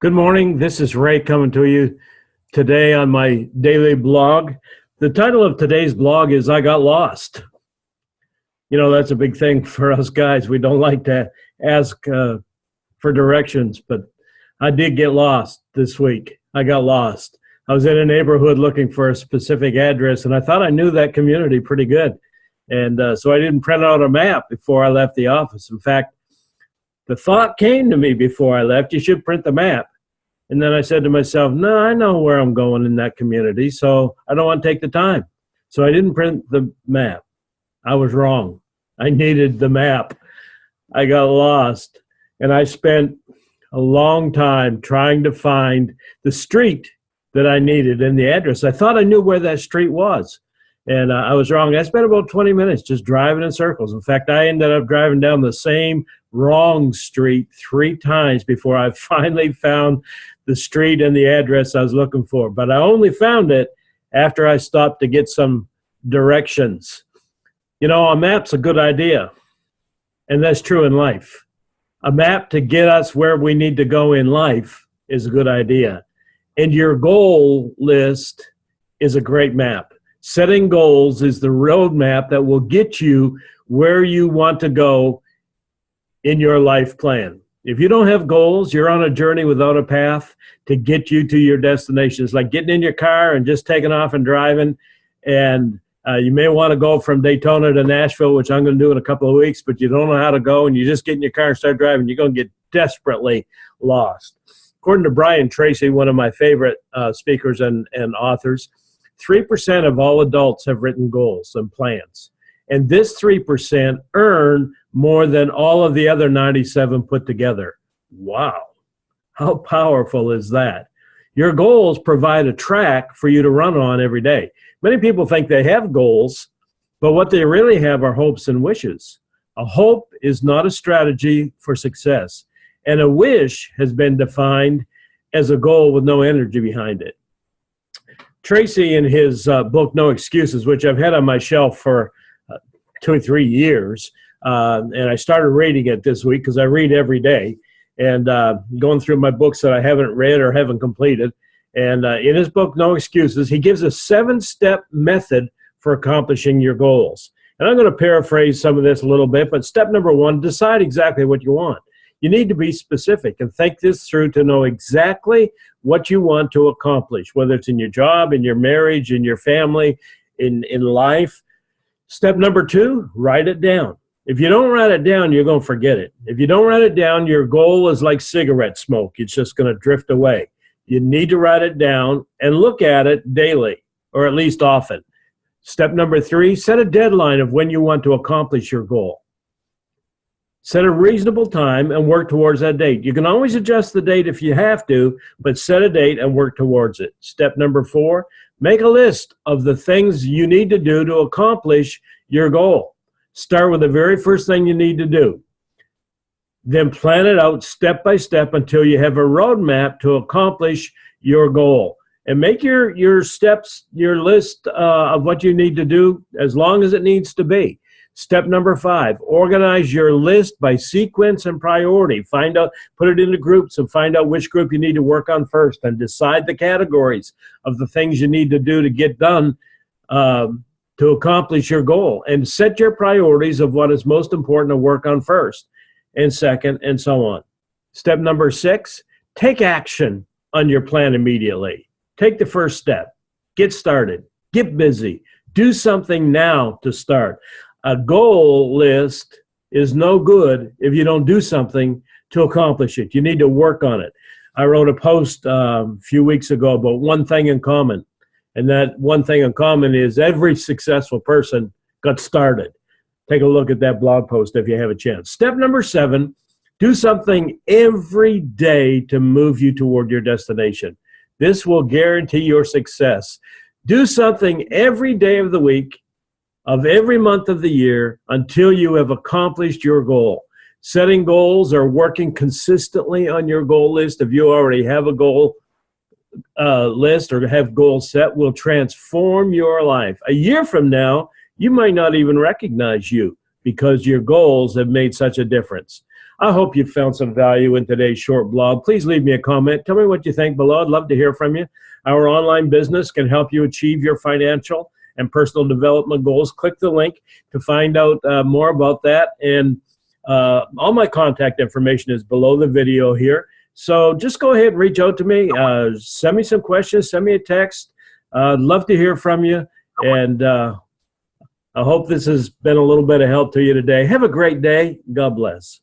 Good morning. This is Ray coming to you today on my daily blog. The title of today's blog is I Got Lost. You know, that's a big thing for us guys. We don't like to ask for directions, but I did get lost this week. I got lost. I was in a neighborhood looking for a specific address, and I thought I knew that community pretty good. And so I didn't print out a map before I left the office. In fact, the thought came to me before I left, you should print the map. And then I said to myself, no, I know where I'm going in that community, so I don't want to take the time. So I didn't print the map. I was wrong. I needed the map. I got lost, and I spent a long time trying to find the street that I needed and the address. I thought I knew where that street was, and I was wrong. I spent about 20 minutes just driving in circles. In fact, I ended up driving down the same wrong street 3 times before I finally found the street and the address I was looking for. But I only found it after I stopped to get some directions. You know, a map's a good idea, and that's true in life. A map to get us where we need to go in life is a good idea. And your goal list is a great map. Setting goals is the roadmap that will get you where you want to go in your life plan. If you don't have goals, you're on a journey without a path to get you to your destination. It's like getting in your car and just taking off and driving. And you may want to go from Daytona to Nashville, which I'm going to do in a couple of weeks, but you don't know how to go, and you just get in your car and start driving. You're going to get desperately lost. According to Brian Tracy, one of my favorite speakers and authors, 3% of all adults have written goals and plans. And this 3% earn more than all of the other 97 put together. Wow. How powerful is that? Your goals provide a track for you to run on every day. Many people think they have goals, but what they really have are hopes and wishes. A hope is not a strategy for success, and a wish has been defined as a goal with no energy behind it. Tracy, in his book, No Excuses, which I've had on my shelf for 2 or 3 years, and I started reading it this week because I read every day, and going through my books that I haven't read or haven't completed. And in his book, No Excuses, he gives a 7-step method for accomplishing your goals. And I'm going to paraphrase some of this a little bit, but step number 1, decide exactly what you want. You need to be specific and think this through to know exactly what you want to accomplish, whether it's in your job, in your marriage, in your family, in life. Step number 2, write it down. If you don't write it down, you're going to forget it. If you don't write it down, your goal is like cigarette smoke. It's just going to drift away. You need to write it down and look at it daily, or at least often. Step number 3, set a deadline of when you want to accomplish your goal. Set a reasonable time and work towards that date. You can always adjust the date if you have to, but set a date and work towards it. Step number 4, make a list of the things you need to do to accomplish your goal. Start with the very first thing you need to do. Then plan it out step by step until you have a roadmap to accomplish your goal. And make your steps, your list of what you need to do as long as it needs to be. Step number 5, organize your list by sequence and priority. Find out, put it into groups and find out which group you need to work on first, and decide the categories of the things you need to do to get done to accomplish your goal. And set your priorities of what is most important to work on first and second, and so on. Step number 6, take action on your plan immediately. Take the first step. Get started. Get busy. Do something now to start. A goal list is no good if you don't do something to accomplish it. You need to work on it. I wrote a post a few weeks ago about one thing in common, and that one thing in common is every successful person got started. Take a look at that blog post if you have a chance. Step number 7, do something every day to move you toward your destination. This will guarantee your success. Do something every day of the week, of every month of the year, until you have accomplished your goal. Setting goals or working consistently on your goal list, if you already have a goal list or have goals set, will transform your life. A year from now, you might not even recognize you because your goals have made such a difference. I hope you found some value in today's short blog. Please leave me a comment. Tell me what you think below. I'd love to hear from you. Our online business can help you achieve your financial and personal development goals. Click the link to find out more about that. And all my contact information is below the video here. So just go ahead and reach out to me. Send me some questions. Send me a text. I'd love to hear from you. And I hope this has been a little bit of help to you today. Have a great day. God bless.